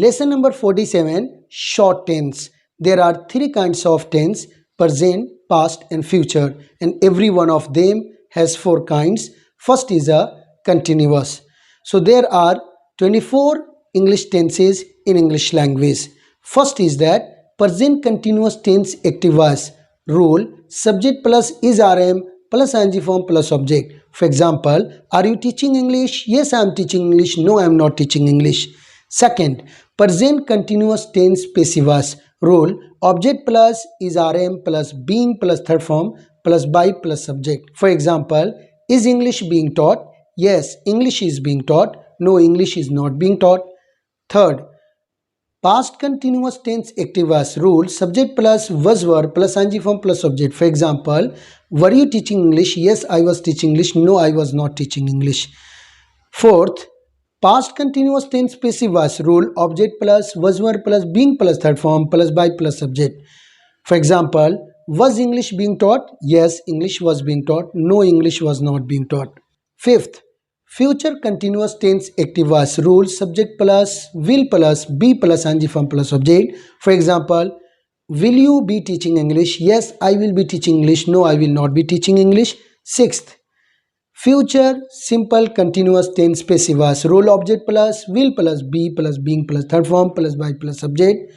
Lesson number 47, short tense. There are three kinds of tense: present, past and future, and every one of them has four kinds. First is a continuous. So there are 24 English tenses in English language. First is that present continuous tense active voice. Rule: subject plus is rm plus ing form plus object. For example, are you teaching English? Yes, I am teaching English. No, I am not teaching English. Second, present continuous tense passive voice. Rule: object plus is rm plus being plus third form plus by plus subject. For example, is English being taught? Yes, English is being taught. No, English is not being taught. Third, past continuous tense active voice. Rule: subject plus was verb plus ing form plus object. For example, were you teaching English? Yes, I was teaching English. No, I was not teaching English. Fourth, past continuous tense passive voice. Rule: object plus was verb plus being plus third form plus by plus subject. For example, was English being taught? Yes, English was being taught. No, English was not being taught. Fifth, future continuous tense active voice. Rule: subject plus will plus be plus ing form plus object. For example, will you be teaching English? Yes, I will be teaching English. No, I will not be teaching English. Sixth, future simple continuous tense passive voice. Rule: object plus will plus be plus being plus third form plus by plus subject.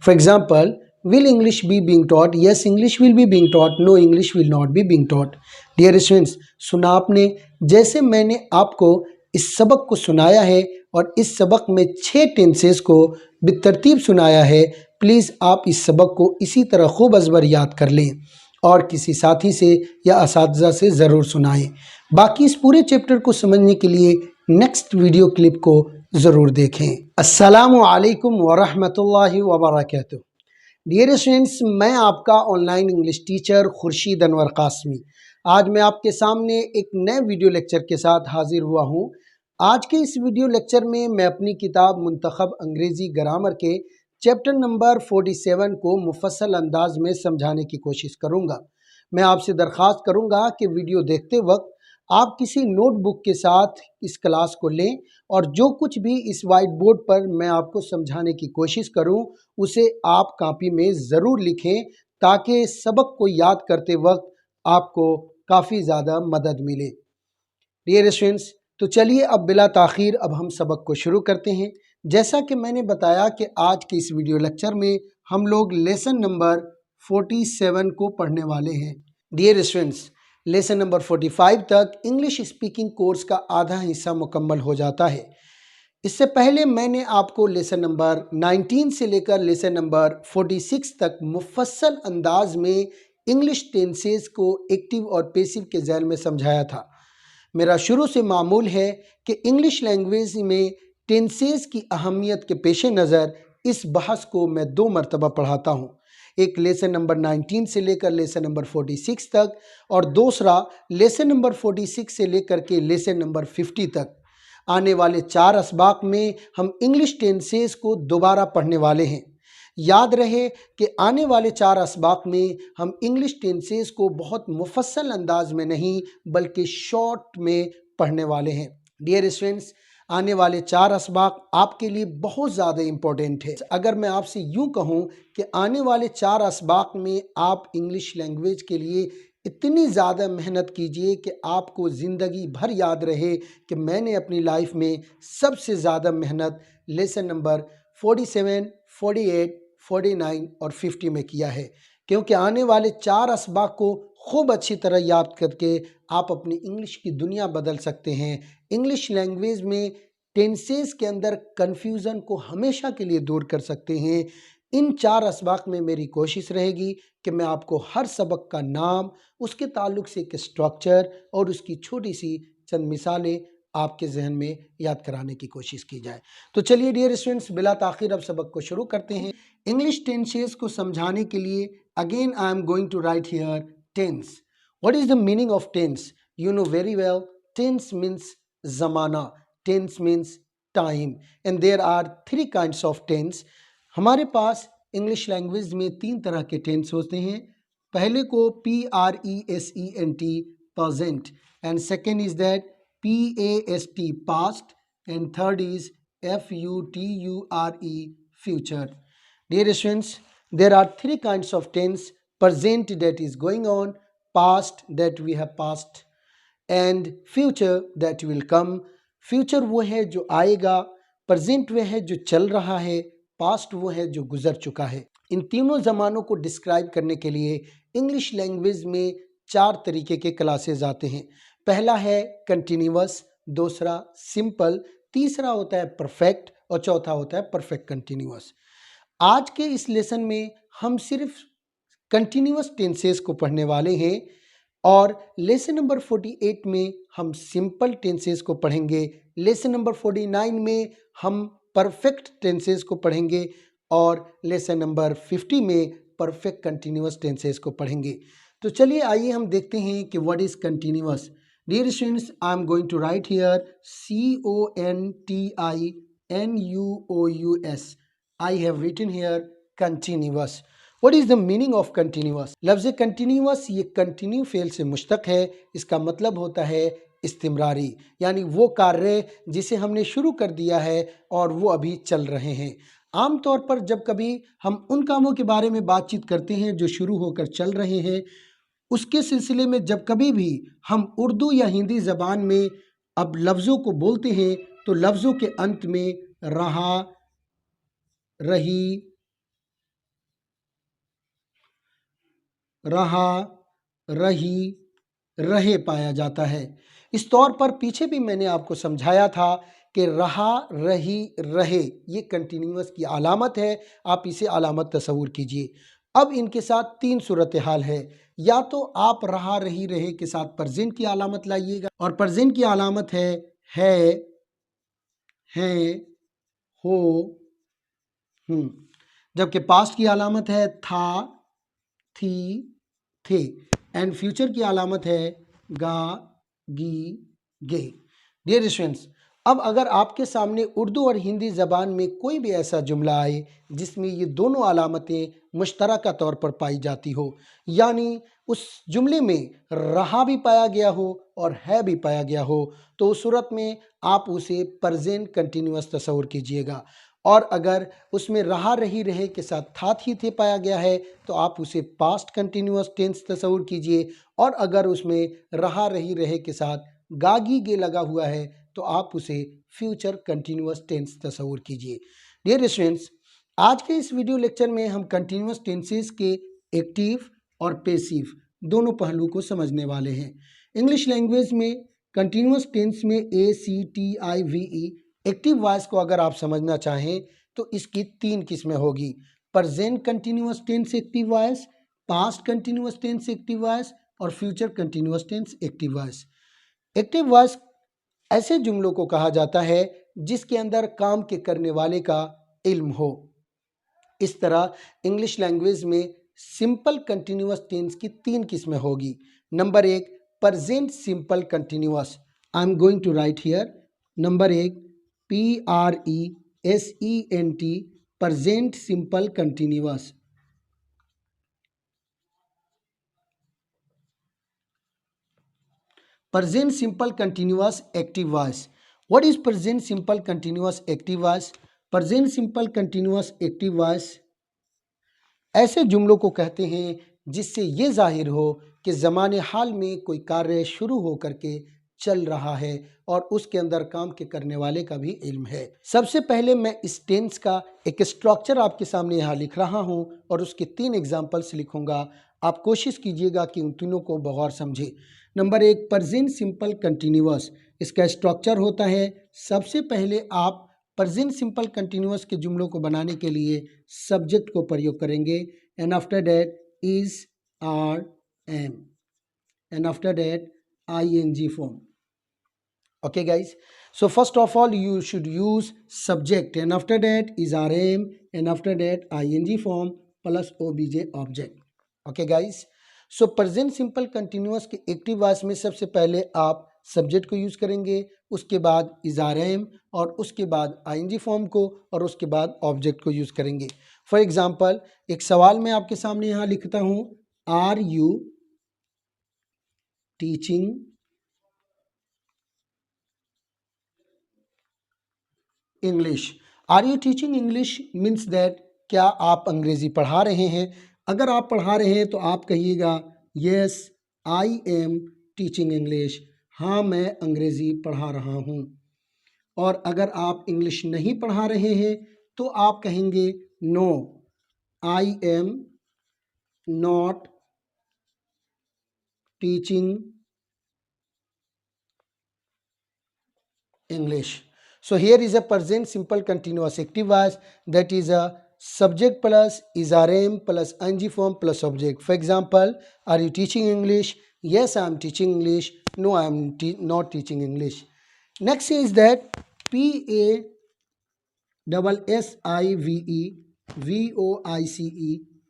For example, will English be being taught? Yes, English will be being taught. No, English will not be being taught. Dear students, सुना आपने? जैसे मैंने आपको इस सबक को सुनाया है और इस सबक में 6 टेंसेस को बेतरतीब सुनाया है, प्लीज़ आप इस सबक को इसी तरह खूब अज़बर याद कर लें और किसी साथी से या असातिज़ा से ज़रूर सुनाएं। बाकी इस पूरे चैप्टर को समझने के लिए नेक्स्ट वीडियो क्लिप को ज़रूर देखें। अस्सलामु अलैकुम वरहमतुल्लाहि वबरकातुहू। डियर स्टूडेंट्स, मैं आपका online English teacher Khurshid Anwar Qasmi आज मैं आपके सामने एक नए वीडियो लेक्चर के साथ हाजिर हुआ हूं। आज के इस वीडियो लेक्चर में मैं अपनी किताब मुंतखब अंग्रेज़ी ग्रामर के चैप्टर नंबर 47 को मुफस्सल अंदाज में समझाने की कोशिश करूंगा। मैं आपसे दरख्वास्त करूंगा कि वीडियो देखते वक्त आप किसी नोटबुक के साथ इस क्लास को लें और जो कुछ भी इस वाइट बोर्ड पर मैं आपको समझाने की कोशिश करूं उसे आप कॉपी में ज़रूर लिखें ताकि सबक को याद करते वक्त आपको काफ़ी ज़्यादा मदद मिले। डियर स्टूडेंट्स, तो चलिए अब बिला ताख़ीर अब हम सबक को शुरू करते हैं। जैसा कि मैंने बताया कि आज के इस वीडियो लेक्चर में हम लोग लेसन नंबर 47 को पढ़ने वाले हैं। डियर स्टूडेंट्स, लेसन नंबर 45 तक इंग्लिश स्पीकिंग कोर्स का आधा हिस्सा मुकम्मल हो जाता है। इससे पहले मैंने आपको लेसन नंबर 19 से लेकर लेसन नंबर 46 तक मुफस्सल अंदाज में इंग्लिश टेंसेस को एक्टिव और पैसिव के ज़ैल में समझाया था। मेरा शुरू से मामूल है कि इंग्लिश लैंग्वेज में टेंसेस की अहमियत के पेश नज़र इस बहस को मैं 2 मरतबा पढ़ाता हूँ, एक लेसन नंबर 19 से लेकर लेसन नंबर 46 तक और दूसरा लेसन नंबर 46 से लेकर के लेसन नंबर 50 तक। आने वाले 4 असबाक में हम इंग्लिश टेंसेस को दोबारा पढ़ने वाले हैं। याद रहे कि आने वाले 4 असबाक में हम इंग्लिश टेंसेस को बहुत मुफस्सल अंदाज में नहीं बल्कि शॉर्ट में पढ़ने वाले हैं। डियर स्टूडेंट्स, आने वाले 4 असबाक आपके लिए बहुत ज़्यादा इम्पोर्टेंट है। अगर मैं आपसे यूँ कहूँ कि आने वाले 4 असबाक में आप इंग्लिश लैंग्वेज के लिए इतनी ज़्यादा मेहनत कीजिए कि आपको ज़िंदगी भर याद रहे कि मैंने अपनी लाइफ में सबसे ज़्यादा मेहनत लेसन नंबर 47, 48, 49 और 50 में किया है, क्योंकि आने वाले 4 असबाक को खूब अच्छी तरह याद करके आप अपनी इंग्लिश की दुनिया बदल सकते हैं। इंग्लिश लैंग्वेज में टेंसेस के अंदर कन्फ्यूज़न को हमेशा के लिए दूर कर सकते हैं। इन 4 असबाक में मेरी कोशिश रहेगी कि मैं आपको हर सबक का नाम, उसके ताल्लुक़ से एक स्ट्रक्चर और उसकी छोटी सी चंद मिसालें आपके जहन में याद कराने की कोशिश की जाए। तो चलिए डियर स्टूडेंट्स, बिला ताख़ीर अब सबक को शुरू करते हैं। इंग्लिश टेंसेस को समझाने के लिए again I am going to write here tense. What is the meaning of tense? You know very well, tense means ज़माना, tense means time, and there are 3 kinds of tense. हमारे पास English language में 3 तरह के tense होते हैं। पहले को PRESENT present, and second is that PAST past, and third is F-U-T-U-R-E, future. Dear students, there are three kinds of tense: present that is going on, past that we have passed, and future that will come. Future वो है जो आएगा, present वो है जो चल रहा है, पास्ट वो है जो गुजर चुका है। इन तीनों ज़मानों को डिस्क्राइब करने के लिए इंग्लिश लैंग्वेज में चार तरीके के क्लासेस आते हैं। पहला है कंटिन्यूअस, दूसरा सिंपल, तीसरा होता है परफेक्ट और चौथा होता है परफेक्ट कंटिन्यूअस। आज के इस लेसन में हम सिर्फ कंटिन्यूअस टेंसेस को पढ़ने वाले हैं और लेसन नंबर 48 में हम सिंपल टेंसेस को पढ़ेंगे। लेसन नंबर 49 में हम परफेक्ट टेंसेस को पढ़ेंगे और लेसन नंबर 50 में परफेक्ट कंटिन्यूअस टेंसेस को पढ़ेंगे। तो चलिए आइए हम देखते हैं कि what is continuous. Dear students, I am going to write here CONTINUOUS. I have written here continuous. What is the meaning of continuous? लफ्ज़ continuous ये continue फेल से मुश्तक है। इसका मतलब होता है इस्तिमरारी, यानी वो कार्य जिसे हमने शुरू कर दिया है और वो अभी चल रहे हैं। आमतौर पर जब कभी हम उन कामों के बारे में बातचीत करते हैं जो शुरू होकर चल रहे हैं, उसके सिलसिले में जब कभी भी हम उर्दू या हिंदी ज़बान में अब लफ्ज़ों को बोलते हैं तो लफ्ज़ों के अंत में रहा, रही, रहा, रही, रहे पाया जाता है। इस तौर पर पीछे भी मैंने आपको समझाया था कि रहा, रही, रहे ये कंटिन्यूअस की अलामत है। आप इसे अलामत तस्वूर कीजिए। अब इनके साथ तीन सूरत हाल है। या तो आप रहा, रही, रहे के साथ प्रेजेंट की अलामत लाइएगा और प्रेजेंट की अलामत है, हो, जबकि पास्ट की अलामत है था, थी, थे, एंड फ्यूचर की अलामत है गा, गी, गे। डियर स्टूडेंट्स, अब अगर आपके सामने उर्दू और हिंदी ज़बान में कोई भी ऐसा जुमला आए जिसमें ये दोनों अलामतें मुश्तरका तौर पर पाई जाती हो, यानी उस जुमले में रहा भी पाया गया हो और है भी पाया गया हो, तो उस सूरत में आप उसे प्रेजेंट कंटिन्यूअस तस्वूर कीजिएगा। और अगर उसमें रहा, रही, रहे के साथ था, थी, थे पाया गया है तो आप उसे पास्ट कंटिन्यूअस टेंस तस्वूर कीजिए। और अगर उसमें रहा, रही, रहे के साथ गागी गे लगा हुआ है तो आप उसे फ्यूचर कंटिन्यूअस टेंस तस्वूर कीजिए। डियर स्टूडेंट्स, आज के इस वीडियो लेक्चर में हम कंटिन्यूअस टेंसेस के एक्टिव और पैसिव दोनों पहलू को समझने वाले हैं। इंग्लिश लैंग्वेज में कंटिन्यूअस टेंस में ACTIVE एक्टिव वॉइस को अगर आप समझना चाहें तो इसकी तीन किस्में होगी: present continuous tense active voice, past continuous tense active voice और future continuous tense active voice. Active voice ऐसे जुमलों को कहा जाता है जिसके अंदर काम के करने वाले का इल्म हो। इस तरह इंग्लिश लैंग्वेज में सिंपल कंटिन्यूअस टेंस की तीन किस्में होगी। नंबर एक, present simple continuous. I am going to write here. Number एक, PRESENT, present simple continuous. Present simple continuous active voice. What is present simple continuous active voice? Present simple continuous active voice ऐसे जुमलों को कहते हैं जिससे ये जाहिर हो कि ज़माने हाल में कोई कार्य शुरू हो करके चल रहा है और उसके अंदर काम के करने वाले का भी इल्म है। सबसे पहले मैं इस टेंस का एक स्ट्रक्चर आपके सामने यहाँ लिख रहा हूँ और उसके तीन एग्जाम्पल्स लिखूंगा। आप कोशिश कीजिएगा कि उन तीनों को बगौर समझे। नंबर एक, प्रेजेंट सिंपल कंटिन्यूअस। इसका स्ट्रक्चर होता है, सबसे पहले आप प्रेजेंट सिंपल कंटिन्यूअस के जुमलों को बनाने के लिए सब्जेक्ट को प्रयोग करेंगे and after that is, are, am, and after that ING form. Okay guys, so first of all you should use subject and after that is RM and after that ING form plus OBJ object. Okay guys, so present simple continuous के active voice में सबसे पहले आप subject को use करेंगे, उसके बाद is RM और उसके बाद ING फॉर्म को और उसके बाद ऑब्जेक्ट को यूज करेंगे। फॉर एग्जाम्पल एक सवाल मैं आपके सामने यहाँ लिखता हूँ, are you teaching English. Are you teaching English means that क्या आप अंग्रेजी पढ़ा रहे हैं। अगर आप पढ़ा रहे हैं तो आप कहिएगा yes I am teaching English, हाँ मैं अंग्रेजी पढ़ा रहा हूँ। और अगर आप इंग्लिश नहीं पढ़ा रहे हैं तो आप कहेंगे no I am not teaching English. So here is a present simple continuous active voice, that is a subject plus is rm plus ing form plus object. For example, are you teaching English? Yes, I am teaching English. No, I am not teaching English. Next is that PASSIVE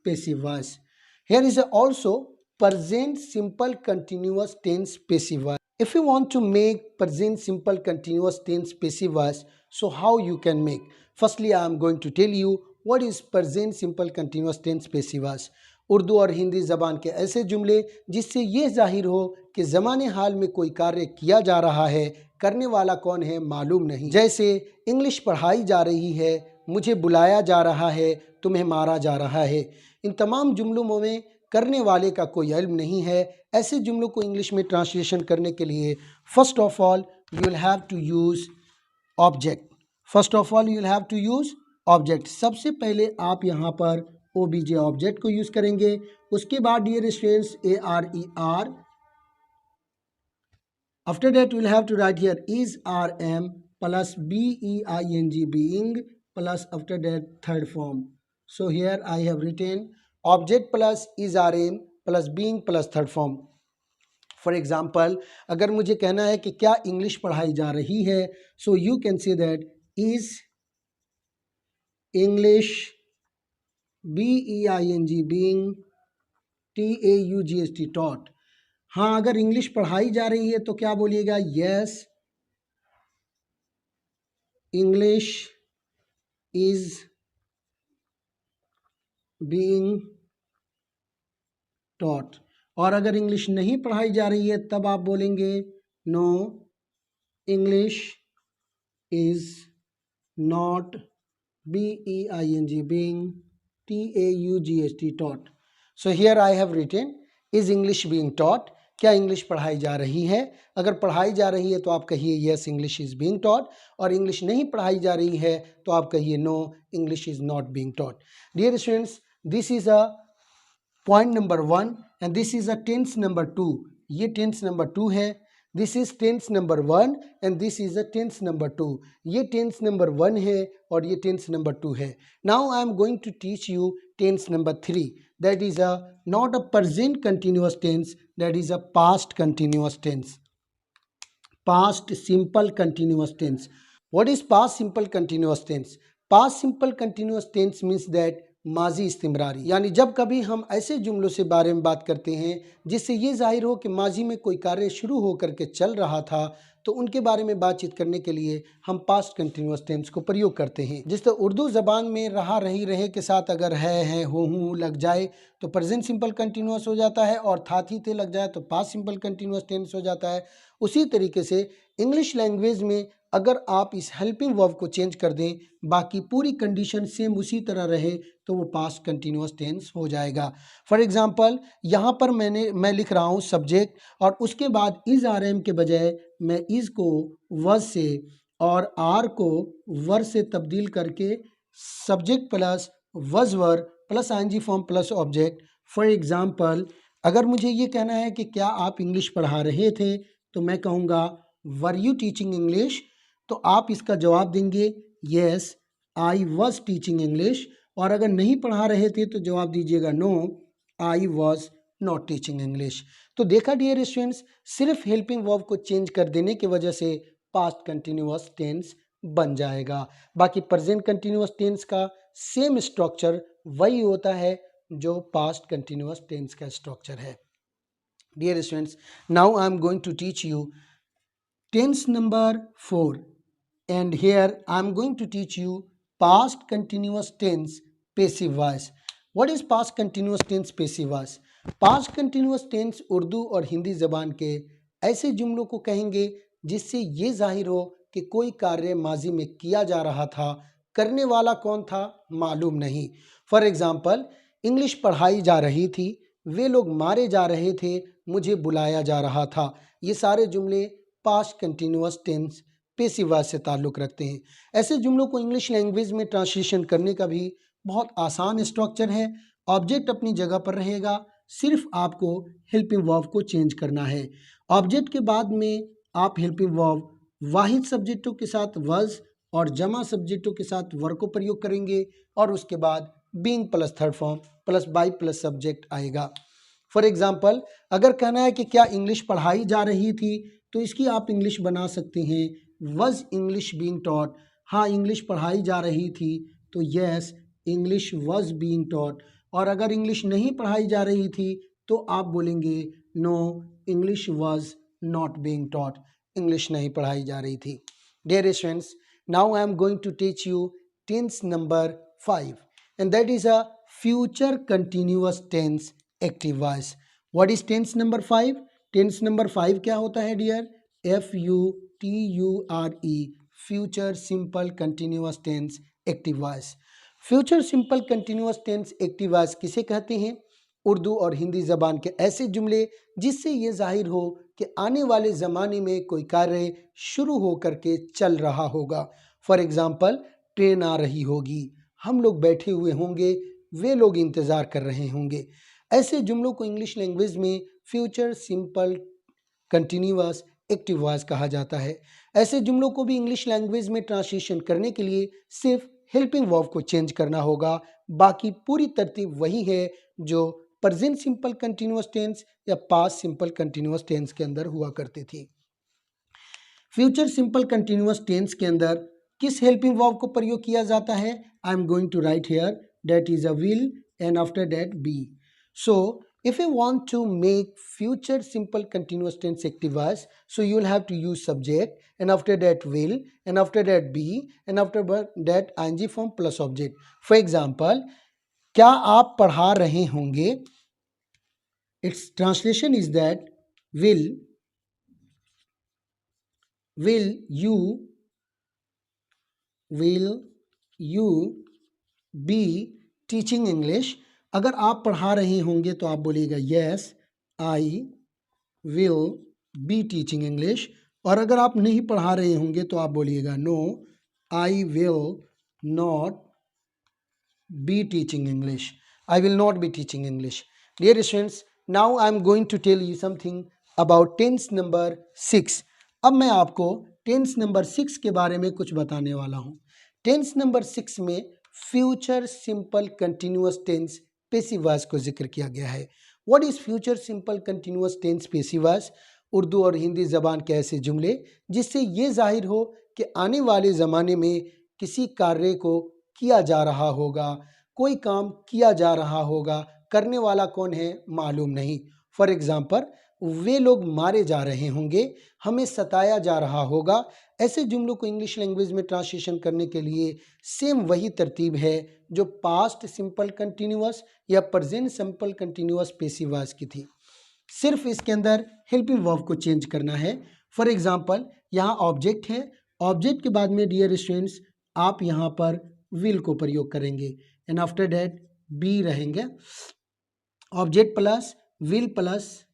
passive voice. Here is also present simple continuous tense passive voice. If you want to make present simple continuous tense passive voice, so how you can make? Firstly, I am going to tell you what is present simple continuous tense passive voice. Urdu और हिंदी ज़बान के ऐसे जुमले जिससे ये जाहिर हो कि ज़माने हाल में कोई कार्य किया जा रहा है, करने वाला कौन है मालूम नहीं। जैसे इंग्लिश पढ़ाई जा रही है, मुझे बुलाया जा रहा है, तुम्हें मारा जा रहा है। इन तमाम जुमलों में करने वाले का कोई इल्म नहीं है। ऐसे जुमलों को इंग्लिश में ट्रांसलेशन करने के लिए first of all you will have to use object. First of all you will have to use object. सबसे पहले आप यहाँ पर OBJ ऑब्जेक्ट को यूज़ करेंगे। उसके बाद dear students ARER, after that you will have to write here is RM plus BEING being plus after that third form. So here I have written object plus is RM plus being plus third form. For example, अगर मुझे कहना है कि क्या English पढ़ाई जा रही है, सो you can say that is English BEING being TAUGST taught. हाँ, अगर इंग्लिश पढ़ाई जा रही है तो क्या बोलिएगा, yes English is being taught. और अगर इंग्लिश नहीं पढ़ाई जा रही है तब आप बोलेंगे no English is not BEING being TAUGST taught. So here I have written is English being taught. क्या इंग्लिश पढ़ाई जा रही है? अगर पढ़ाई जा रही है तो आप कहिए yes English is being taught, और इंग्लिश नहीं पढ़ाई जा रही है तो आप कहिए no English is not being taught. Dear students, this is a point number 1 and this is a tense number 2। ये टेंस नंबर 2 है। This is tense number 1 and this is a tense number 2। ये tense number 1 है और ये tense number 2 है। Now I am going to teach you tense number 3, that is a not a present continuous tense, that is a past continuous tense, past simple continuous tense. What is past simple continuous tense? Past simple continuous tense means that माजी इस्तिमरारी, यानी जब कभी हम ऐसे जुमलों से बारे में बात करते हैं जिससे ये जाहिर हो कि माजी में कोई कार्य शुरू होकर के चल रहा था, तो उनके बारे में बातचीत करने के लिए हम पास्ट कंटिन्यूअस टेंस को प्रयोग करते हैं। जिस तरह उर्दू ज़बान में रहा रही रहे के साथ अगर है हो हूँ लग जाए तो प्रेजेंट सिंपल कंटिन्यूअस हो जाता है, और था थी थे लग जाए तो पास्ट सिंपल कंटिन्यूअस टेंस हो जाता है। उसी तरीके से इंग्लिश लैंग्वेज में अगर आप इस हेल्पिंग वर्ब को चेंज कर दें, बाकी पूरी कंडीशन सेम उसी तरह रहे, तो वो पास्ट कंटिन्यूअस टेंस हो जाएगा। फॉर एग्जांपल, यहाँ पर मैं लिख रहा हूँ सब्जेक्ट और उसके बाद इज RM के बजाय मैं इज को वज से और आर को वर से तब्दील करके सब्जेक्ट प्लस वज वर plus ING form plus object. For example, अगर मुझे ये कहना है कि क्या आप इंग्लिश पढ़ा रहे थे, तो मैं कहूँगा वर यू टीचिंग इंग्लिश, तो आप इसका जवाब देंगे yes I was teaching English, और अगर नहीं पढ़ा रहे थे तो जवाब दीजिएगा no I was not teaching English. तो देखा डियर स्टूडेंट्स, सिर्फ हेल्पिंग वर्ब को चेंज कर देने की वजह से पास्ट कंटिन्यूअस टेंस बन जाएगा। बाकी प्रेजेंट कंटिन्यूअस टेंस का सेम स्ट्रक्चर वही होता है जो पास्ट कंटिन्यूअस टेंस का स्ट्रक्चर है। Dear students, now I am going to teach you tense number 4, and here I am going to teach you past continuous tense passive voice. What is past continuous tense passive voice? Past continuous tense Urdu और हिंदी ज़बान के ऐसे जुमलों को कहेंगे जिससे ये जाहिर हो कि कोई कार्य माजी में किया जा रहा था, करने वाला कौन था मालूम नहीं। फॉर एग्जाम्पल, इंग्लिश पढ़ाई जा रही थी, वे लोग मारे जा रहे थे, मुझे बुलाया जा रहा था। ये सारे जुमले past continuous tense passive voice से ताल्लुक़ रखते हैं। ऐसे जुमलों को इंग्लिश लैंग्वेज में ट्रांसलेशन करने का भी बहुत आसान स्ट्रक्चर है। ऑब्जेक्ट अपनी जगह पर रहेगा, सिर्फ आपको हेल्पिंग वर्ब को चेंज करना है। ऑब्जेक्ट के बाद में आप हेल्पिंग वर्ब वाहिद सब्जेक्टों के साथ वज और जमा सब्जेक्टों के साथ वर को प्रयोग करेंगे और उसके बाद being plus third form plus by plus subject आएगा। फॉर एग्जाम्पल, अगर कहना है कि क्या इंग्लिश पढ़ाई जा रही थी, तो इसकी आप इंग्लिश बना सकते हैं वज इंग्लिश बीइंग टॉट। हाँ, इंग्लिश पढ़ाई जा रही थी तो yes English was being taught. और अगर इंग्लिश नहीं पढ़ाई जा रही थी तो आप बोलेंगे no English was not being taught, इंग्लिश नहीं पढ़ाई जा रही थी। Dear students, now I am going to teach you tense number 5 and that is a future continuous tense active voice. What is tense number 5? Tense number 5 क्या होता है dear? FUTURE, future simple continuous tense active voice. Future simple continuous tense active voice किसे कहते हैं? उर्दू और हिंदी ज़बान के ऐसे जुमले जिससे ये जाहिर हो कि आने वाले ज़माने में कोई कार्य शुरू हो करके चल रहा होगा। फॉर एग्ज़ाम्पल, ट्रेन आ रही होगी, हम लोग बैठे हुए होंगे, वे लोग इंतज़ार कर रहे होंगे। ऐसे जुमलों को इंग्लिश लैंग्वेज में future simple continuous active voice कहा जाता है। ऐसे जुमलों को भी इंग्लिश लैंग्वेज में ट्रांसलेशन करने के लिए सिर्फ हेल्पिंग वर्ब को चेंज करना होगा, बाकी पूरी तरतीब वही है जो प्रेजेंट सिंपल कंटिन्यूअस टेंस या पास्ट सिंपल कंटिन्यूअस टेंस के अंदर हुआ करती थी। फ्यूचर सिंपल कंटिन्यूअस टेंस के अंदर किस हेल्पिंग वर्ब को प्रयोग किया जाता है? I am going to write here that is a will and after that be. So if you want to make future simple continuous tense active voice, so you will have to use subject and after that will and after that be and after that ing form plus object. For example, क्या आप पढ़ा रहे होंगे? Its translation is that will you be teaching English? अगर आप पढ़ा रहे होंगे तो आप बोलिएगा yes I will be teaching English, और अगर आप नहीं पढ़ा रहे होंगे तो आप बोलिएगा no I will not be teaching English, I will not be teaching English. Dear students, now I am going to tell you something about tense number 6। अब मैं आपको टेंस नंबर 6 के बारे में कुछ बताने वाला हूँ। टेंस नंबर 6 में future simple continuous tense passive voice को जिक्र किया गया है। What is future simple continuous tense passive voice? Urdu और हिंदी ज़बान के ऐसे जुमले जिससे ये जाहिर हो कि आने वाले ज़माने में किसी कार्य को किया जा रहा होगा, कोई काम किया जा रहा होगा, करने वाला कौन है मालूम नहीं। फॉर एग्जाम्पल, वे लोग मारे जा रहे होंगे, हमें सताया जा रहा होगा। ऐसे जुमलों को इंग्लिश लैंग्वेज में ट्रांसलेशन करने के लिए सेम वही तरतीब है जो पास्ट सिंपल कंटिन्यूअस या present simple continuous passive voice की थी, सिर्फ इसके अंदर हेल्पिंग वर्ब को चेंज करना है। फॉर एग्जाम्पल, यहाँ ऑब्जेक्ट है, ऑब्जेक्ट के बाद में डियर स्टूडेंट्स आप यहाँ पर विल को प्रयोग करेंगे एंड आफ्टर दैट बी रहेंगे। Object plus will plus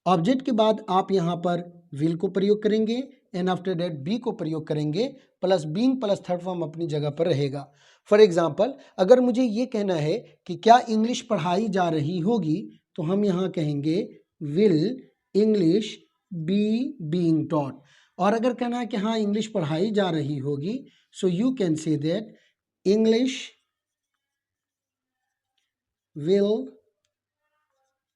object के बाद आप यहाँ पर विल को प्रयोग करेंगे एंड आफ्टर दैट बी को प्रयोग करेंगे, plus being plus third form अपनी जगह पर रहेगा। फॉर एग्जाम्पल, अगर मुझे ये कहना है कि क्या इंग्लिश पढ़ाई जा रही होगी, तो हम यहाँ कहेंगे will English be being taught. और अगर कहना है कि हाँ इंग्लिश पढ़ाई जा रही होगी, so you can say that English will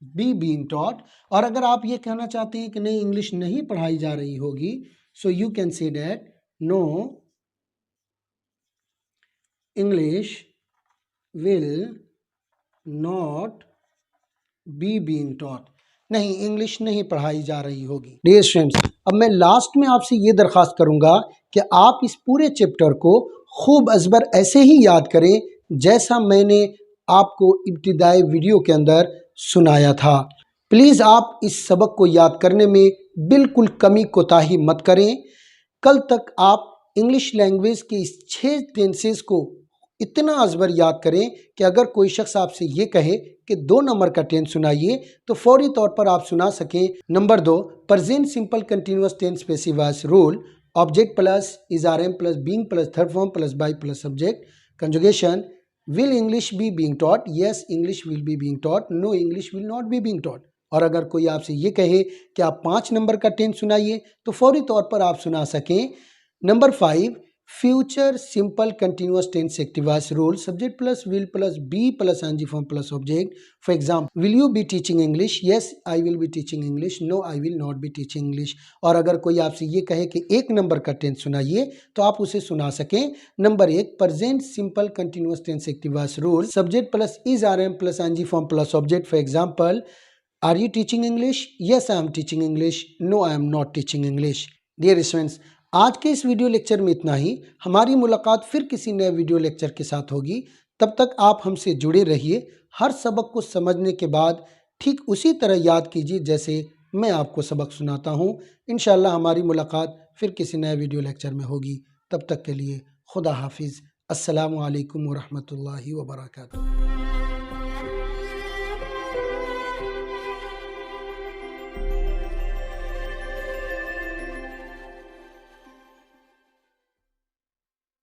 be being taught. और अगर आप ये कहना चाहते हैं कि नहीं इंग्लिश नहीं पढ़ाई जा रही होगी, so you can say that no English will not be being taught. नहीं, इंग्लिश नहीं पढ़ाई जा रही होगी। डियर स्टूडेंट्स, अब मैं लास्ट में आपसे ये दरख्वास्त करूंगा कि आप इस पूरे चैप्टर को खूब अजबर ऐसे ही याद करें जैसा मैंने आपको इब्तिदाई वीडियो के अंदर सुनाया था। प्लीज़ आप इस सबक को याद करने में बिल्कुल कमी कोताही मत करें। कल तक आप इंग्लिश लैंग्वेज के इस 6 टेंसेस को इतना अजबर याद करें कि अगर कोई शख्स आपसे ये कहे कि 2 नंबर का टेंस सुनाइए तो फौरी तौर पर आप सुना सकें। Number 2, present simple continuous tense passive voice rule, object plus is are am plus being plus third form plus by plus subject. Conjugation, will English be being taught? Yes, English will be being taught. No, English will not be being taught. और अगर कोई आपसे ये कहे कि आप 5 number का tense सुनाइए तो फौरी तौर पर आप सुना सकें। Number 5, future simple continuous tense active voice rule, subject plus will plus be plus ING form plus object. For example, will you be teaching English? Yes, I will be teaching English. No, I will not be teaching English. और अगर कोई आपसे ये कहे कि 1 number का tense सुनाइए तो आप उसे सुना सकें। Number 1, present simple continuous tense active voice rule, subject plus is are am plus ING form plus object. For example, are you teaching English? Yes, I am teaching English. No, I am not teaching English. Dear students, आज के इस video lecture में इतना ही। हमारी मुलाकात फिर किसी नए वीडियो लेक्चर के साथ होगी। तब तक आप हमसे जुड़े रहिए। हर सबक को समझने के बाद ठीक उसी तरह याद कीजिए जैसे मैं आपको सबक सुनाता हूँ। इंशाअल्लाह हमारी मुलाकात फिर किसी नए वीडियो लेक्चर में होगी। तब तक के लिए खुदा हाफिज़। अस्सलामु अलैकुम व रहमतुल्लाहि व बरकातुहू।